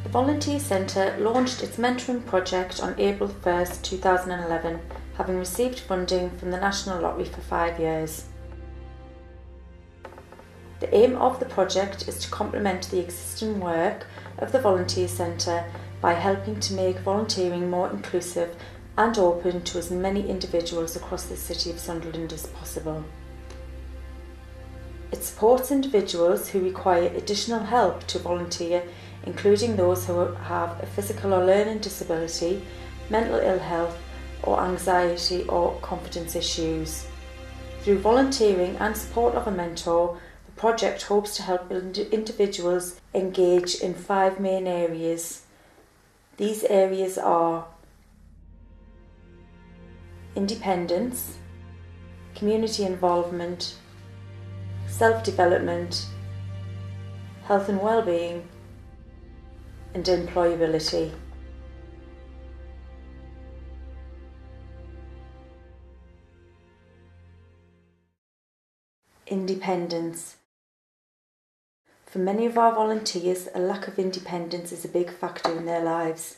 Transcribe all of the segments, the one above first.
The Volunteer Centre launched its mentoring project on April 1st, 2011, having received funding from the National Lottery for 5 years. The aim of the project is to complement the existing work of the Volunteer Centre by helping to make volunteering more inclusive and open to as many individuals across the City of Sunderland as possible. It supports individuals who require additional help to volunteer, including those who have a physical or learning disability, mental ill health, or anxiety or confidence issues. Through volunteering and support of a mentor, the project hopes to help individuals engage in 5 main areas. These areas are independence, community involvement, self-development, health and well-being, and employability. Independence. For many of our volunteers, a lack of independence is a big factor in their lives.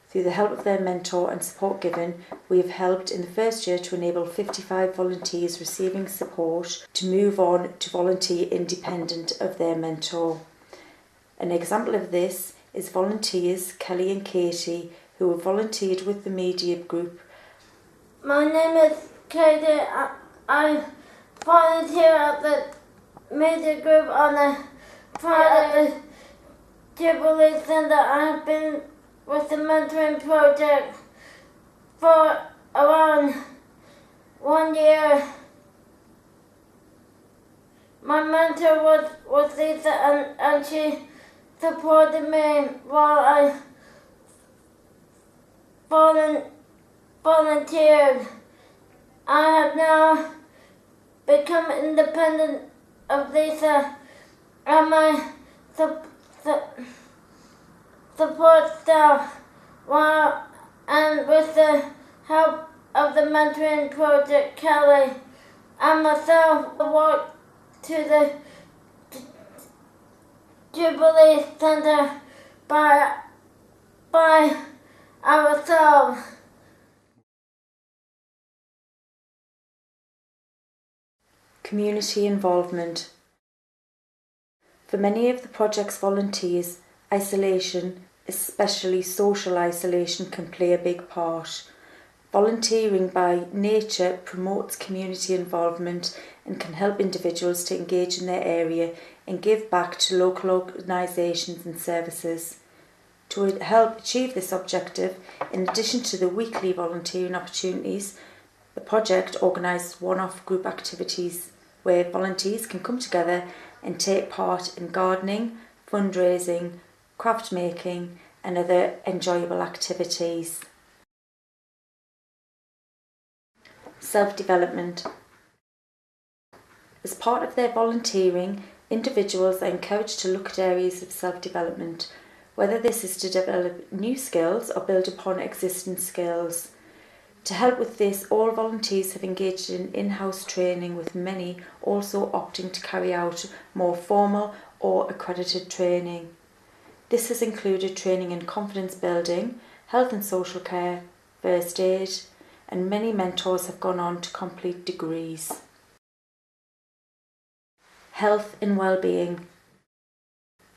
Through the help of their mentor and support given, we have helped in the first year to enable 55 volunteers receiving support to move on to volunteer independent of their mentor. An example of this is volunteers Kelly and Katie, who have volunteered with the media group. My name is Katie. I volunteer at the media group on the part of the Jubilee Centre. I've been with the mentoring project for around 1 year. My mentor was Lisa, and she supported me while I volunteered. I have now become independent of Lisa and my support staff, and with the help of the mentoring project, Kelly and myself walked to the Jubilee Centre by ourselves. Community involvement. For many of the project's volunteers, isolation, especially social isolation, can play a big part. Volunteering by nature promotes community involvement and can help individuals to engage in their area and give back to local organisations and services. To help achieve this objective, in addition to the weekly volunteering opportunities, the project organises one-off group activities where volunteers can come together and take part in gardening, fundraising, craft making and other enjoyable activities. Self-development. As part of their volunteering, individuals are encouraged to look at areas of self-development, whether this is to develop new skills or build upon existing skills. To help with this, all volunteers have engaged in in-house training, with many also opting to carry out more formal or accredited training. This has included training in confidence building, health and social care, first aid, and many mentors have gone on to complete degrees. Health and well-being.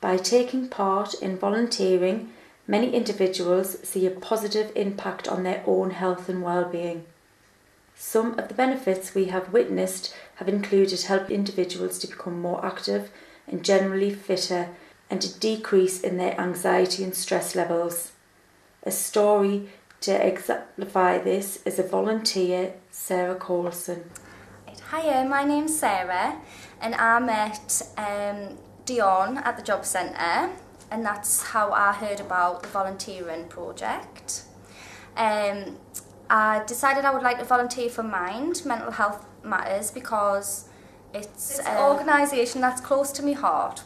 By taking part in volunteering, many individuals see a positive impact on their own health and well-being. Some of the benefits we have witnessed have included helping individuals to become more active and generally fitter, and a decrease in their anxiety and stress levels. A story to exemplify this is a volunteer, Sarah Coulson. Hiya, my name's Sarah and I met Dion at the job centre, and that's how I heard about the volunteering project. I decided I would like to volunteer for Mind, Mental Health Matters, because it's an organisation that's close to my heart,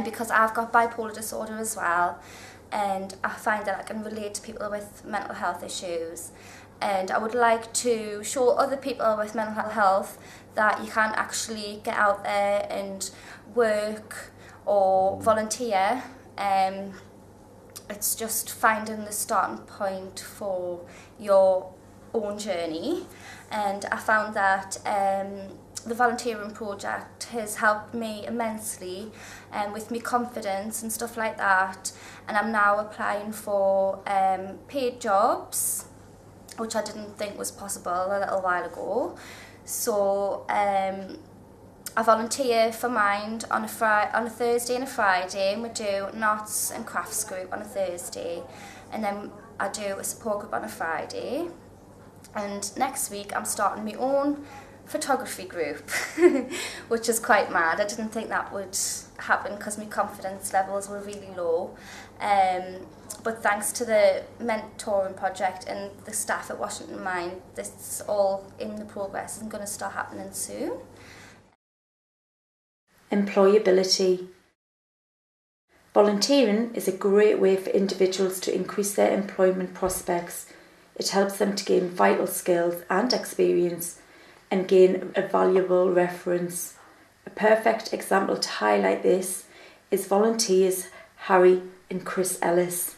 because I've got bipolar disorder as well, and I find that I can relate to people with mental health issues, and I would like to show other people with mental health that you can actually get out there and work or volunteer it's just finding the starting point for your own journey, and I found that the volunteering project has helped me immensely with my confidence and stuff like that, and I'm now applying for paid jobs, which I didn't think was possible a little while ago. So I volunteer for Mind on a Thursday and a Friday, and we do an arts and crafts group on a Thursday, and then I do a support group on a Friday. And next week I'm starting my own photography group, which is quite mad. I didn't think that would happen because my confidence levels were really low. But thanks to the mentoring project and the staff at Washington Mind, this is all in the progress and going to start happening soon. Employability. Volunteering is a great way for individuals to increase their employment prospects. It helps them to gain vital skills and experience and gain a valuable reference. A perfect example to highlight this is volunteers Harry and Chris Ellis.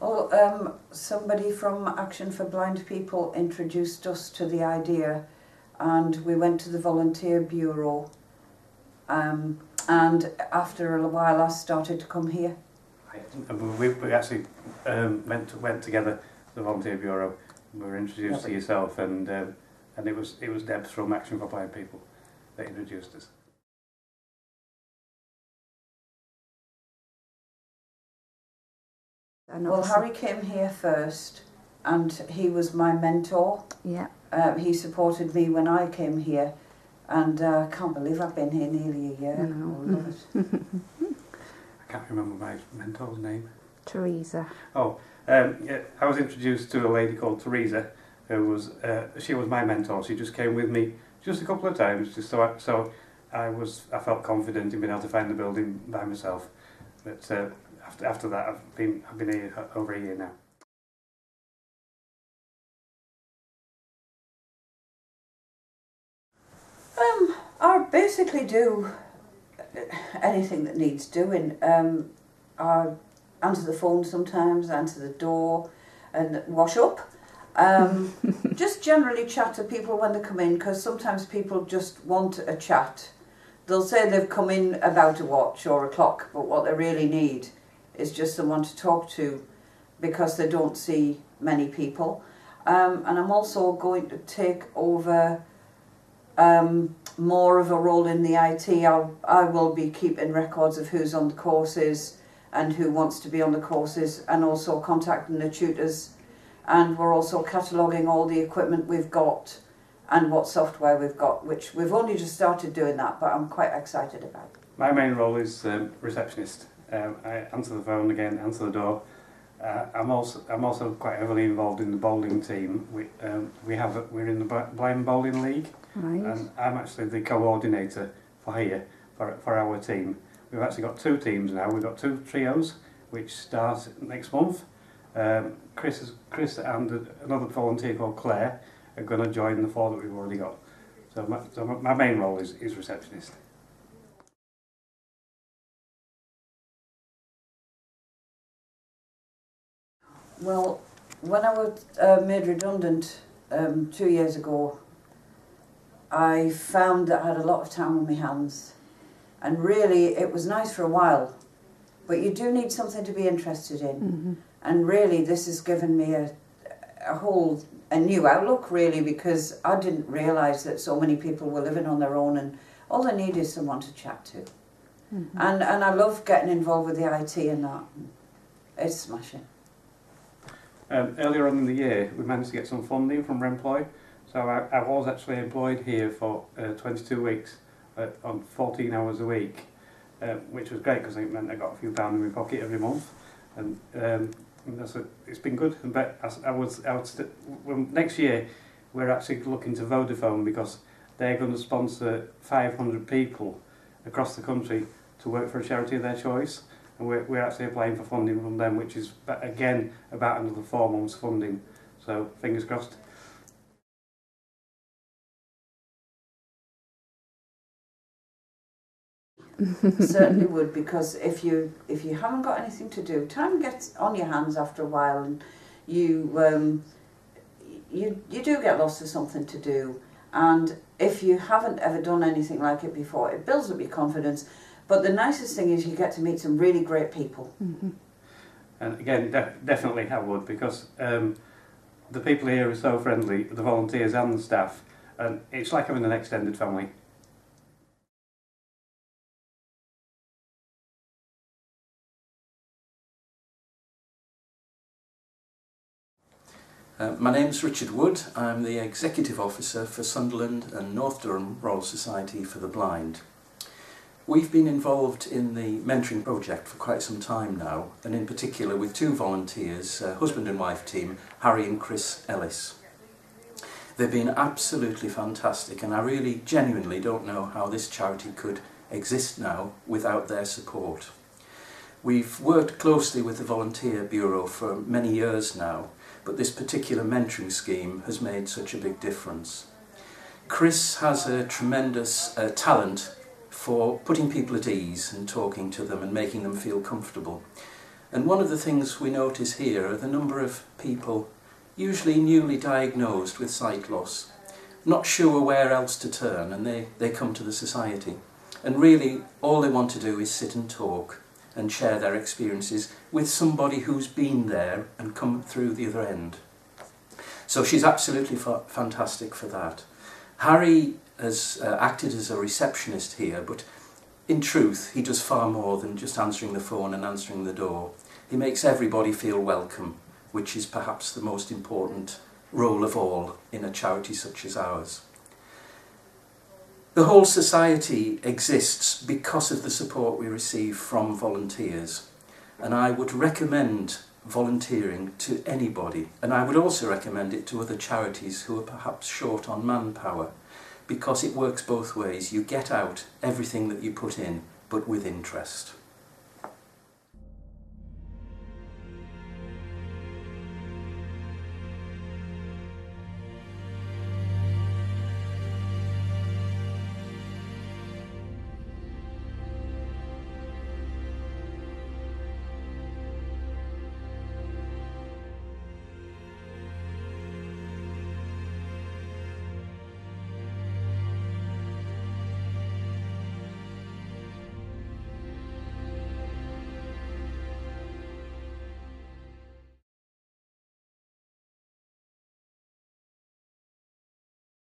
Well, somebody from Action for Blind People introduced us to the idea, and we went to the Volunteer Bureau, and after a while I started to come here. We actually went together to the Volunteer Bureau. We were introduced to yourself, and it was Deb from Action for Blind People that introduced us. Well, Harry came here first, and he was my mentor. Yeah. He supported me when I came here, and I can't believe I've been here nearly a year. I know. I love it. I can't remember my mentor's name. Teresa. Oh, yeah, I was introduced to a lady called Teresa, who was she was my mentor. She just came with me just a couple of times, just so I felt confident in being able to find the building by myself. But after that, I've been here over a year now. I basically do anything that needs doing. I answer the phone sometimes, answer the door, and wash up. Just generally chat to people when they come in, because sometimes people just want a chat. They'll say they've come in about a watch or a clock, but what they really need is just someone to talk to, because they don't see many people. And I'm also going to take over more of a role in the IT. I will be keeping records of who's on the courses and who wants to be on the courses, and also contacting the tutors. And we're also cataloguing all the equipment we've got and what software we've got, which we've only just started doing that, but I'm quite excited about. My main role is receptionist. I answer the phone again, answer the door. I'm also quite heavily involved in the bowling team. We're in the Blind Bowling League, Right. and I'm actually the coordinator for here for our team. We've actually got two teams now. We've got two trios which start next month. Chris and another volunteer called Claire are going to join the four that we've already got. So my main role is receptionist. Well, when I was made redundant 2 years ago, I found that I had a lot of time on my hands, and really it was nice for a while, but you do need something to be interested in. Mm-hmm. And really this has given me a new outlook, really, because I didn't realise that so many people were living on their own, and all they need is someone to chat to. Mm-hmm. And I love getting involved with the IT and that. It's smashing. Earlier on in the year, we managed to get some funding from Remploy, so I was actually employed here for 22 weeks on 14 hours a week, which was great because it meant I got a few pounds in my pocket every month, and it's been good. But next year we're actually looking to Vodafone, because they're going to sponsor 500 people across the country to work for a charity of their choice. And we're actually applying for funding from them, which is, again, about another 4 months funding. So, fingers crossed. Certainly would, because if you haven't got anything to do, time gets on your hands after a while, and you do get lost of something to do. And if you haven't ever done anything like it before, it builds up your confidence. But the nicest thing is you get to meet some really great people. Mm-hmm. And again, definitely I would, because the people here are so friendly, the volunteers and the staff, and it's like having an extended family. My name's Richard Wood. I'm the Executive Officer for Sunderland and North Durham Royal Society for the Blind. We've been involved in the mentoring project for quite some time now, and in particular with two volunteers, husband and wife team, Harry and Chris Ellis. They've been absolutely fantastic, and I really genuinely don't know how this charity could exist now without their support. We've worked closely with the Volunteer Bureau for many years now, but this particular mentoring scheme has made such a big difference. Chris has a tremendous talent for putting people at ease and talking to them and making them feel comfortable. And one of the things we notice here are the number of people, usually newly diagnosed with sight loss, not sure where else to turn, and they come to the society. And really all they want to do is sit and talk and share their experiences with somebody who's been there and come through the other end. So she's absolutely fantastic for that. Harry has acted as a receptionist here, but in truth he does far more than just answering the phone and answering the door. He makes everybody feel welcome, which is perhaps the most important role of all in a charity such as ours. The whole society exists because of the support we receive from volunteers, and I would recommend volunteering to anybody, and I would also recommend it to other charities who are perhaps short on manpower, because it works both ways. You get out everything that you put in, but with interest.